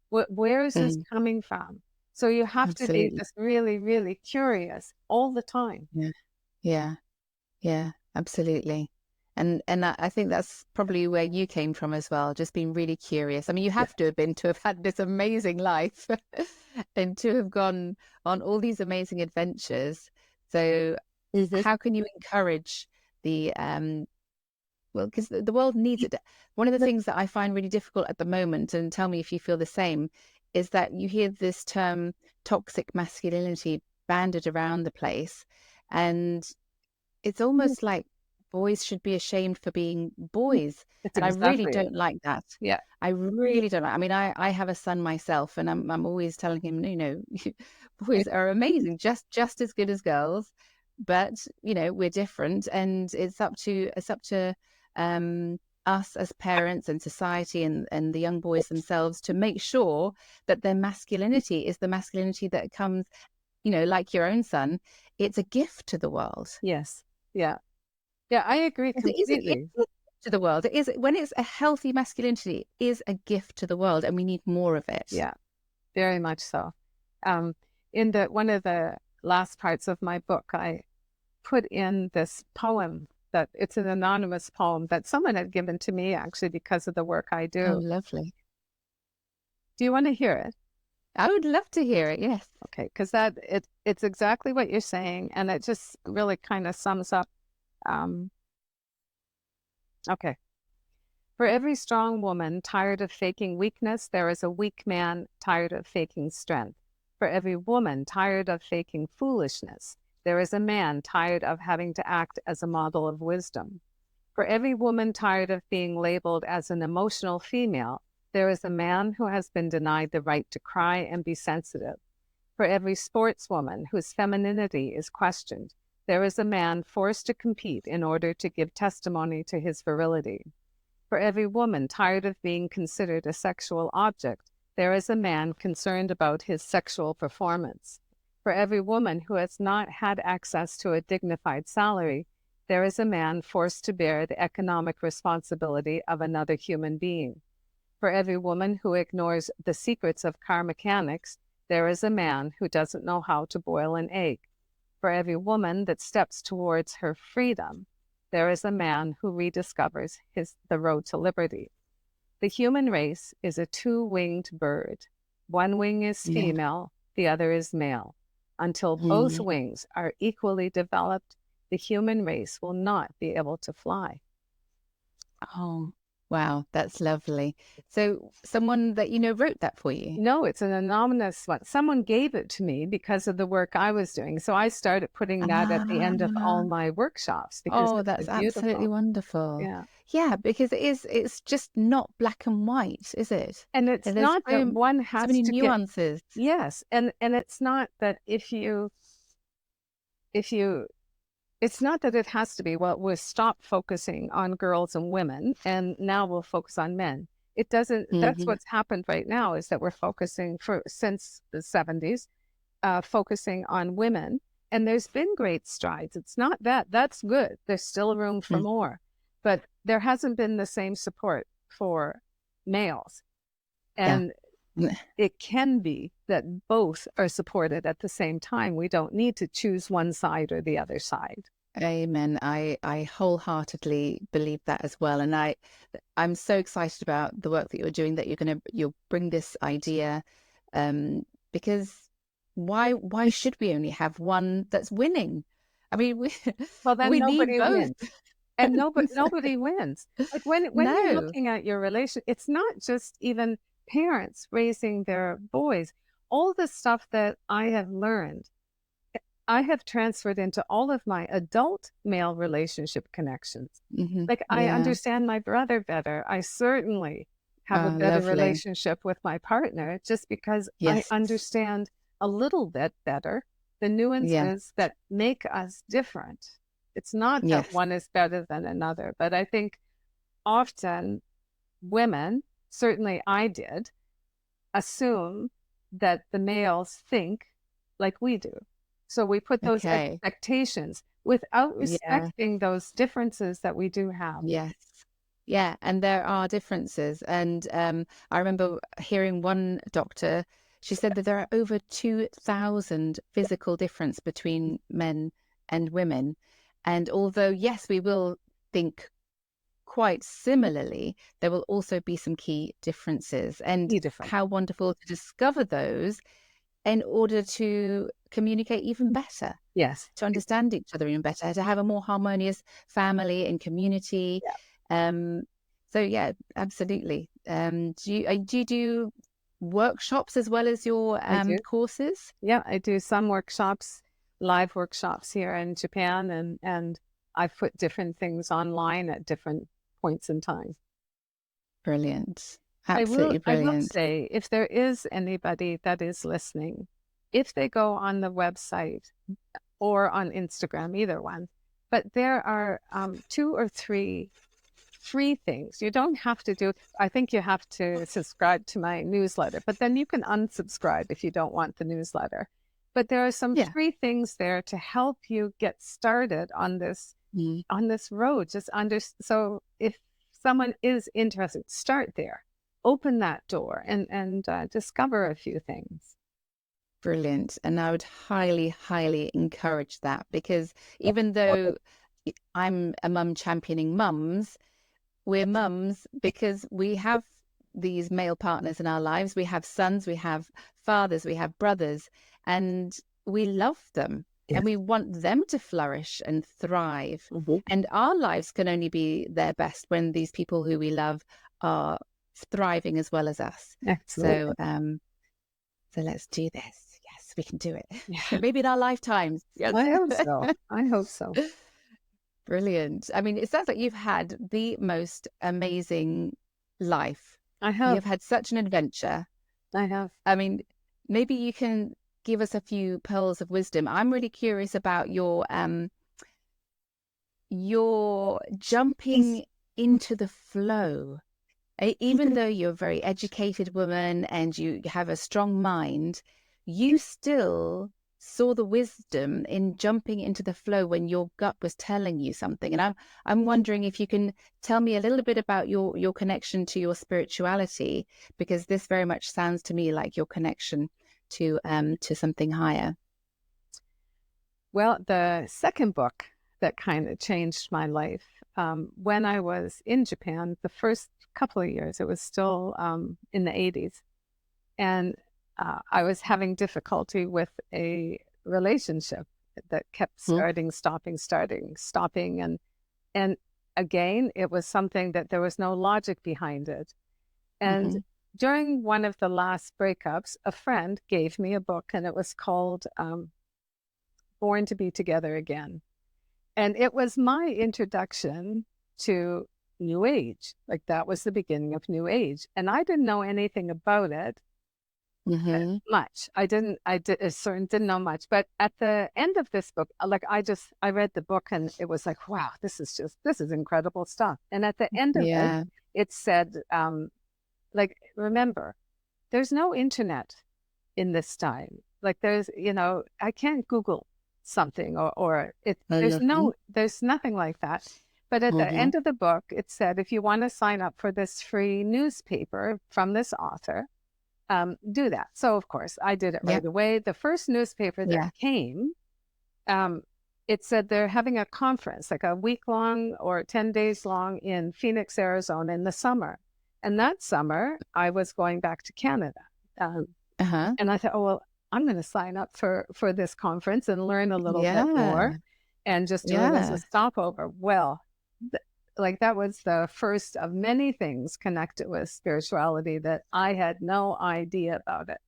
Where is this
Mm.
coming from? So you have to be
Absolutely.
just really, really curious all the time.
Yeah. Yeah. Yeah. Absolutely. And I think that's probably where you came from as well, just being really curious. I mean, you
Yeah.
have to have been to have had this amazing life and to have gone on all these amazing adventures. So
Mhm.
how can you encourage the well, because the world needs it. One of the things that I find really difficult at the moment, and tell me if you feel the same, is that you hear this term toxic masculinity banded around the place. And it's almost like boys should be ashamed for being boys.
That's
And I really
exactly it.
don't like that.
Yeah.
I really don't. I mean, I have a son myself, and I'm always telling him, boys are amazing, just as good as girls, but we're different, and it's up to um, us as parents and society and the young boys themselves to make sure that their masculinity is the masculinity that comes, like your own son. It's a gift to the world.
Yes. Yeah. Yeah, I agree
It is
completely.
a gift to the world. It is, when it's a healthy masculinity, it is a gift to the world, and we need more of it.
Yeah, very much so. Um, in the one of the last parts of my book, I put in this poem that it's an anonymous poem that someone had given to me actually because of the work I
Oh,
do.
lovely.
Do you want to hear it?
I would love to hear it. Yes.
Okay, because it's exactly what you're saying, and it just really kind of sums up. Um, okay, for every strong woman tired of faking weakness, there is a weak man tired of faking strength. For every woman tired of faking foolishness, there is a man tired of having to act as a model of wisdom. For every woman tired of being labeled as an emotional female, there is a man who has been denied the right to cry and be sensitive. For every sportswoman whose femininity is questioned, there is a man forced to compete in order to give testimony to his virility. For every woman tired of being considered a sexual object, there is a man concerned about his sexual performance. For every woman who has not had access to a dignified salary, there is a man forced to bear the economic responsibility of another human being. For every woman who ignores the secrets of car mechanics, there is a man who doesn't know how to boil an egg. For every woman that steps towards her freedom, there is a man who rediscovers the road to liberty. The human race is a two-winged bird. One wing is
Yeah.
female, the other is male. Until both
Mm.
wings are equally developed, the human race will not be able to fly.
Oh, wow. That's lovely. So someone that you know wrote that for you?
No, it's an anonymous one. Someone gave it to me because of the work I was doing. So I started putting that at the end of all
Ah.
my workshops because
Oh,
it's
that's absolutely
beautiful.
wonderful.
Yeah.
Yeah, because it's just not black and white, is it?
And it's
There's
not that one
so
has
many
to get,
nuances.
yes. And it's not that if you it's not that it has to be, well, we'll stop focusing on girls and women and now we'll focus on men. It doesn't, that's
Hmm.
what's happened right now is that we're focusing for since the 70s, focusing on women. And there's been great strides. It's not that, that's good. There's still room for
Mm.
more. But there hasn't been the same support for males.
Yeah.
And it can be that both are supported at the same time. We don't need to choose one side or the other side.
Amen. I wholeheartedly believe that as well. And I'm so excited about the work that you're doing, that you'll bring this idea, because why should we only have one that's winning? I mean, we
Well, then
we need
nobody
both.
wins. And nobody wins. Like when you're
No.
looking at your relation, it's not just even parents raising their boys. All the stuff that I have learned, I have transferred into all of my adult male relationship connections.
Hmm.
Like I
Yeah.
understand my brother better. I certainly have a
Oh,
better
lovely.
relationship with my partner just because I
Yes.
understand a little bit better the
Yeah.
nuances that make us different. It's not that
Yes.
one is better than another, but I think often women, certainly I did, assume that the males think like we do. So we put those
Okay.
expectations without
Yeah.
respecting those differences that we do have.
Yes. Yeah, and there are differences. And I remember hearing one doctor, she said that there are over 2,000 physical difference between men and women. And although, yes, we will think quite similarly, there will also be some key differences. And
Be different.
how wonderful to discover those in order to communicate even better,
Yes.
to understand each other even better, to have a more harmonious family and community.
Yeah,
Um, so yeah, absolutely. Do you do workshops as well as your
I do.
courses?
Yeah, I do some workshops, live workshops here in Japan, and I've put different things online at different points in time.
Brilliant,
I will
absolutely
I will
brilliant.
say if there is anybody that is listening, if they go on the website or on Instagram, either one, but there are two or three free things. You don't have to do, I think you have to subscribe to my newsletter, but then you can unsubscribe if you don't want the newsletter. But there are some
Yeah.
free things there to help you get started
Mm.
on this road. So if someone is interested, start there. Open that door and discover a few things.
Brilliant. And I would highly, highly encourage that, because even though I'm a mum championing mums, we're mums because we have these male partners in our lives. We have sons, we have fathers, we have brothers, and we love them.
Yes.
And we want them to flourish and thrive. And our lives can only be their best when these people who we love are thriving as well as us.
Absolutely.
So let's do this. Yes, we can do it. Maybe in our lifetimes. Yes.
I hope so. I hope so.
Brilliant. I mean, it sounds like you've had the most amazing life.
I have.
You've had such an adventure.
I have.
I mean, maybe you can give us a few pearls of wisdom. I'm really curious about your jumping into the flow. Even though you're a very educated woman and you have a strong mind, you still saw the wisdom in jumping into the flow when your gut was telling you something. And I'm wondering if you can tell me a little bit about your connection to your spirituality, because this very much sounds to me like your connection to something higher.
Well, the second book that kind of changed my life, when I was in Japan, the first couple of years, it was still in the 80s. And I was having difficulty with a relationship that kept stopping. And again, it was something that there was no logic behind it. And during one of the last breakups, a friend gave me a book, and it was called Born to Be Together Again. And it was my introduction to New Age. Like, that was the beginning of New Age. And I didn't know anything about it much. I certainly didn't know much. But at the end of this book, like, I read the book and it was like, wow, this is incredible stuff. And at the end of it, it said, like, remember, there's no internet in this time. Like, there's, I can't Google something or there's nothing like that. But at the end of the book, it said, if you want to sign up for this free newspaper from this author, do that. So of course I did it right away. The first newspaper that came, it said they're having a conference, like a week long or 10 days long in Phoenix, Arizona in the summer. And that summer I was going back to Canada. And I thought, oh, well, I'm going to sign up for this conference and learn a little bit more and just do it as a stopover. Well, that was the first of many things connected with spirituality that I had no idea about it.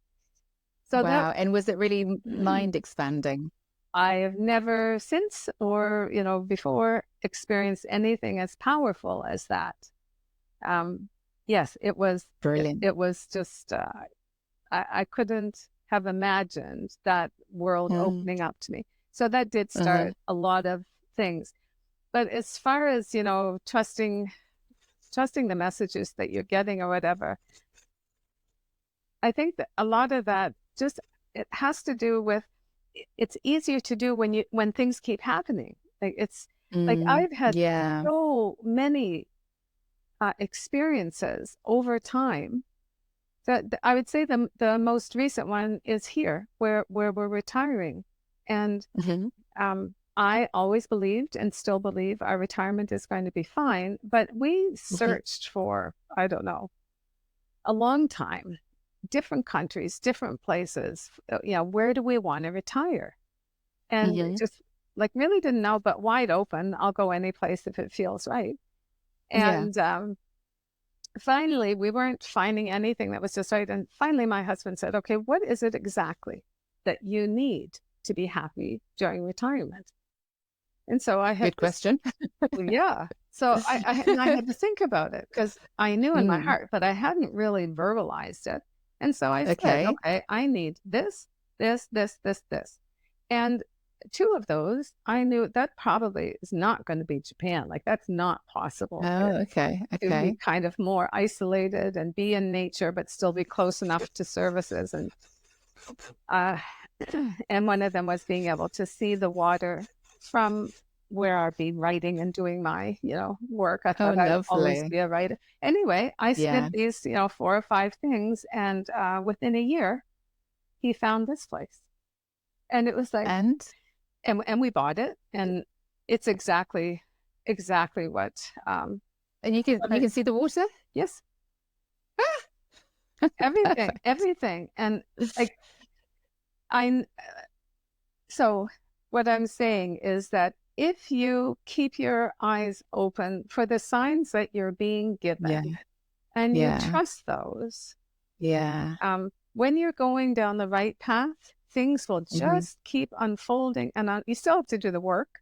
So
and was it really mind expanding?
I have never since or, before experienced anything as powerful as that. Yes, it was
brilliant.
It was just, I couldn't have imagined that world opening up to me. So that did start a lot of things. But as far as, trusting the messages that you're getting or whatever, I think that a lot of that it has to do with, it's easier to do when things keep happening. Like, it's like I've had so many experiences over time that I would say the most recent one is here where we're retiring. And I always believed and still believe our retirement is going to be fine. But we searched for, I don't know, a long time, different countries, different places. Where do we want to retire? And just really didn't know, but wide open. I'll go any place if it feels right. And finally, we weren't finding anything that was just right. And finally, my husband said, okay, what is it exactly that you need to be happy during retirement? And so I had
good question.
So I had to think about it, because I knew in my heart, but I hadn't really verbalized it. And so I said, okay, I need this, this, this, this, this. And two of those, I knew that probably is not going to be Japan. Like, that's not possible.
Oh, okay.
To be kind of more isolated and be in nature, but still be close enough to services. And one of them was being able to see the water from where I'd be writing and doing my, work. I thought I'd always be a writer. Anyway, I spent these, 4 or 5 things, and within a year, he found this place, and it was like, and we bought it, and it's exactly what.
And you can see the water?
Yes. everything. And like, I, so what I'm saying is that if you keep your eyes open for the signs that you're being
Yeah,
given and you
yeah,
trust those,
yeah.
when you're going down the right path, things will
Hmm.
just keep unfolding. And you still have to do the work,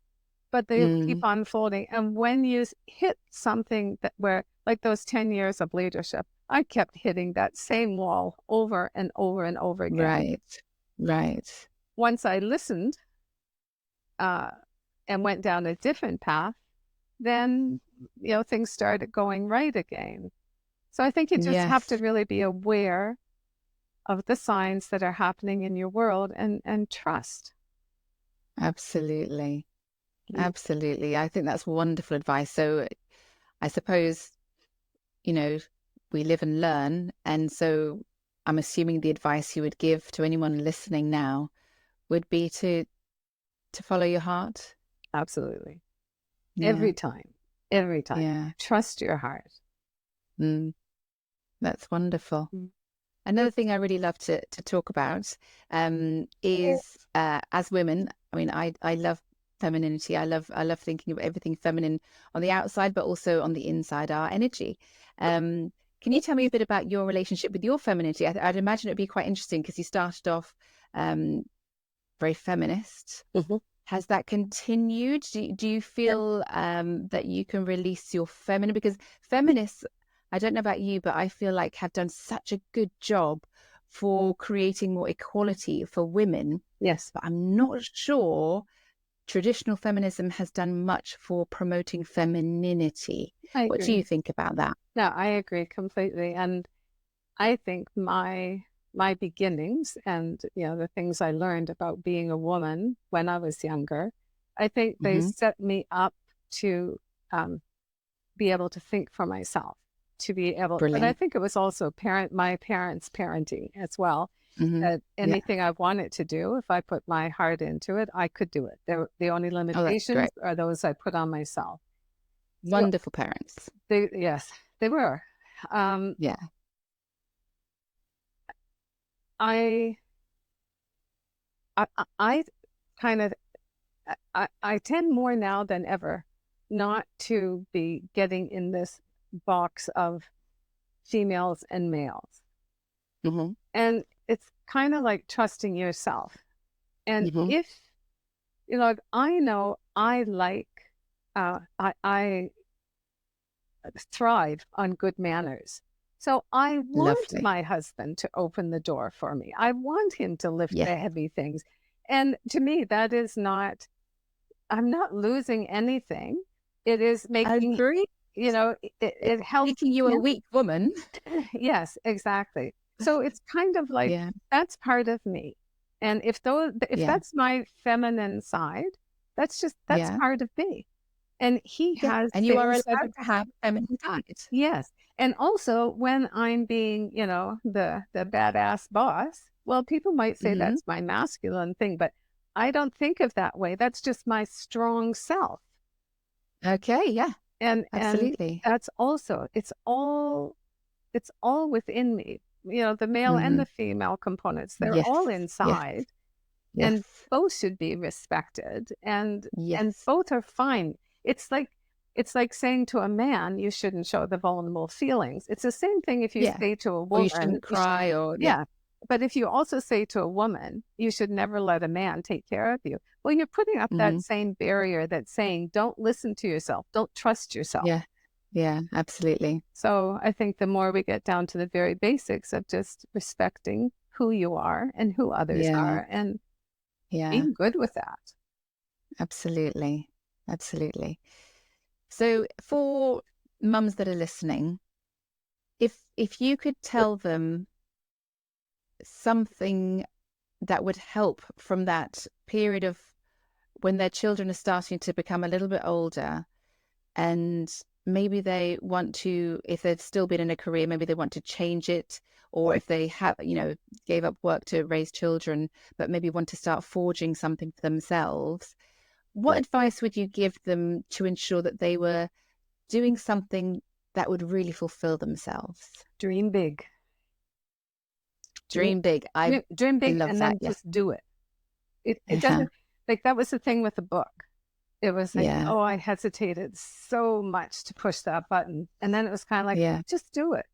but they keep
Mm,
unfolding. And when you hit something that where, like those 10 years of leadership, I kept hitting that same wall over and over and over again.
right, right.
Once I listened uh, and went down a different path, then, things started going right again. So I think you just have to
Yes,
really be aware of the signs that are happening in your world and trust.
absolutely.
Yeah.
Absolutely. I think that's wonderful advice. So I suppose, you know, we live and learn. And so I'm assuming the advice you would give to anyone listening now would be to follow your heart.
Absolutely.
Yeah.
Every time. Every time.
Yeah.
Trust your heart.
Mm, that's wonderful.
Mm.
Another thing I really love to talk about is as women. I mean, I love femininity. I love thinking of everything feminine on the outside, but also on the inside, our energy. Can you tell me a bit about your relationship with your femininity? I'd imagine it'd be quite interesting because you started off um, very feminist.
Mhm.
Has that continued? Do you feel that you can release your feminine? Because feminists, I don't know about you, but I feel like have done such a good job for creating more equality for women.
Yes,
But I'm not sure traditional feminism has done much for promoting femininity.
I
What do
agree.
you think about that?
No, I agree completely. And I think my beginnings and the things I learned about being a woman when I was younger, I think they
Hmm.
set me up to um, be able to think for myself, to be able. But I
Brilliant.
think it was also my parents' parenting as well.
Hmm.
That
Yeah.
anything I wanted to do, if I put my heart into it, I could do it. The only
Oh, that's
limitations
great.
are those I put on myself. So
Wonderful parents.
yes, they were. Um,
Yeah.
I I kind of I tend more now than ever not to be getting in this box of females and males.
Hmm.
And it's kind of like trusting yourself. And
Hmm.
if if I know I like I thrive on good manners. So I want
Lovely.
my husband to open the door for me. I want him to lift
Yes.
the heavy things. And to me, that is not, I'm not losing anything. It is making,
Agree.
it helps
Making you a
him.
weak woman.
Yes, exactly. So it's kind of like
Yeah,
that's part of me. And if
yeah,
that's my feminine side, that's
yeah,
part of me. And he
yeah.
has
And you are
things that
allowed to have feminine side.
yes. And also when I'm being, the badass boss, well, people might say
Hmm.
that's my masculine thing, but I don't think of that way. That's just my strong self.
Okay, yeah,
And
absolutely.
that's also it's all within me. The male and
Hmm.
the female components, they're
Yes,
all
yes,
inside and
yes,
both should be respected and
yes,
both are fine. It's like saying to a man you shouldn't show the vulnerable feelings. It's the same thing if you
yeah.
say to a
Or you
woman
shouldn't cry, or yeah.
yeah, but if you also say to a woman you should never let a man take care of you, well, you're putting up that
Hmm.
same barrier that's saying don't listen to yourself, don't trust yourself.
Yeah, yeah, absolutely.
So I think the more we get down to the very basics of just respecting who you are and who others
Yeah,
are and
yeah,
being good with that.
absolutely, absolutely. So for mums that are listening, if you could tell them something that would help from that period of when their children are starting to become a little bit older, and maybe they want to, if they've still been in a career, maybe they want to change it, or if they have, gave up work to raise children, but maybe want to start forging something for themselves, what advice would you give them to ensure that they were doing something that would really fulfill themselves?
Dream big.
Dream big.
Dream
I
big
love
and
that.
then
Yes.
just do it. It
Uh-huh.
doesn't, like, that was the thing with the book. It was like,
Yeah.
oh, I hesitated so much to push that button. And then it was kind of like,
Yeah.
just do it.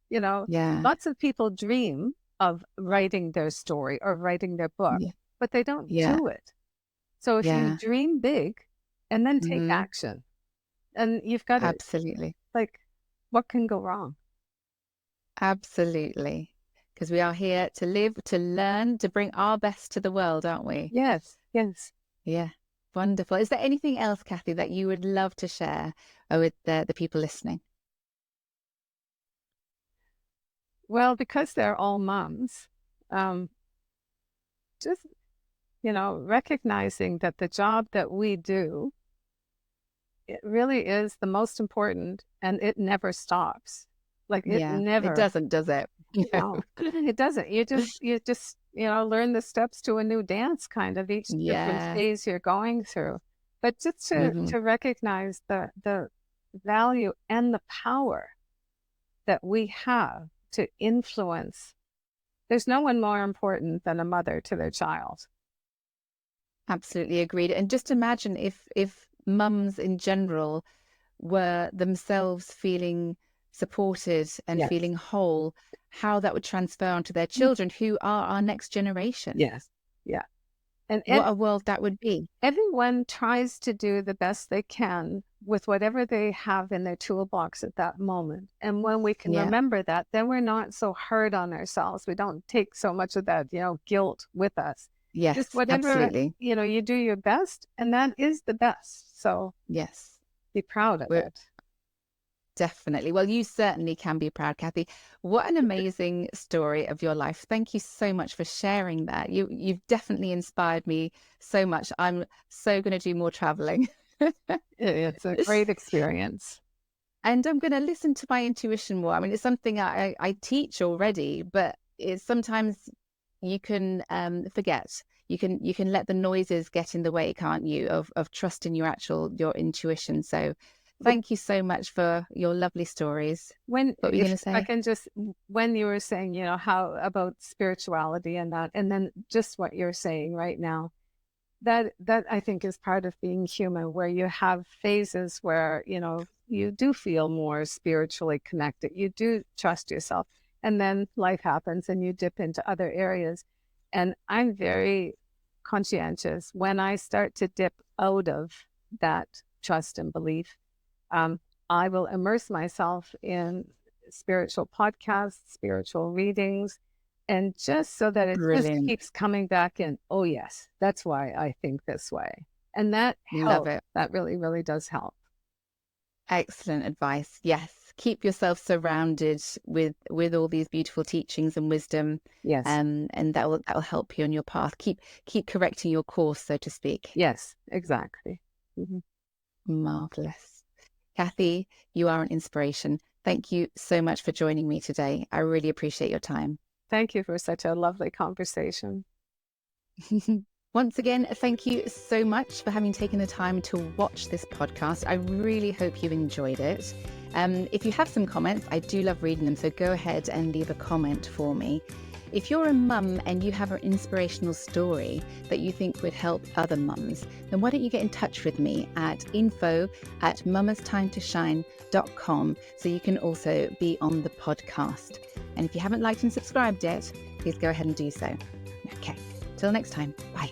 You know,
Yeah.
lots of people dream of writing their story or writing their book,
Yeah.
but they don't
Yeah.
do it. So if you
Yeah.
dream big and then take
Hmm.
action, and you've got it,
Absolutely.
like, what can go wrong?
Absolutely. Because we are here to live, to learn, to bring our best to the world, aren't we?
Yes, yes.
Yeah. Wonderful. Is there anything else, Kathy, that you would love to share with the people listening?
Well, because they're all moms, um, just, recognizing that the job that we do, it really is the most important and it never stops. Like it
Yeah. It
never,
doesn't, does it?
no, it doesn't. You just, learn the steps to a new dance kind of each different
Yeah.
phase you're going through. But just to,
Hmm.
to recognize the value and the power that we have to influence. There's no one more important than a mother to their child.
Absolutely agreed. And just imagine if mums in general were themselves feeling supported and
Yes.
feeling whole, how that would transfer onto their children, who are our next generation.
Yes. Yeah. And
What a world that would be.
everyone tries to do the best they can with whatever they have in their toolbox at that moment. And when we can
Yeah.
remember that, then we're not so hard on ourselves. We don't take so much of that, guilt with us. Just
Yes,
whatever,
absolutely.
you do your best, and that is the best. So
Yes.
be proud of
We're
it.
definitely. Well, you certainly can be proud, Kathy. What an amazing story of your life. Thank you so much for sharing that. You've definitely inspired me so much. I'm so going to do more traveling.
It's a great experience.
And I'm going to listen to my intuition more. I mean, it's something I teach already, but it's sometimes you can forget. You can let the noises get in the way, can't you, of trusting your intuition. So thank you so much for your lovely stories.
When,
What were you
if
going to
I
say?
can just, when you were saying, how about spirituality and that, and then just what you're saying right now, that I think is part of being human, where you have phases where, you do feel more spiritually connected, you do trust yourself, and then life happens and you dip into other areas. And I'm very conscientious when I start to dip out of that trust and belief. um, I will immerse myself in spiritual podcasts, spiritual readings, and just so that it just
Brilliant.
keeps coming back in. Oh, yes, that's why I think this way. And that
Love
helps.
it.
That really, really does help.
Excellent advice. Yes. Keep yourself surrounded with all these beautiful teachings and wisdom.
Yes.
And that will help you on your path. Keep correcting your course, so to speak.
Yes, exactly. Hmm.
Marvelous. Kathy, you are an inspiration. Thank you so much for joining me today. I really appreciate your time.
Thank you for such a lovely conversation.
Once again, thank you so much for having taken the time to watch this podcast. I really hope you enjoyed it. If you have some comments, I do love reading them, so go ahead and leave a comment for me. If you're a mum and you have an inspirational story that you think would help other mums, then why don't you get in touch with me at info@mamastimetosshine.com so you can also be on the podcast. And if you haven't liked and subscribed yet, please go ahead and do so. Okay, till next time, bye.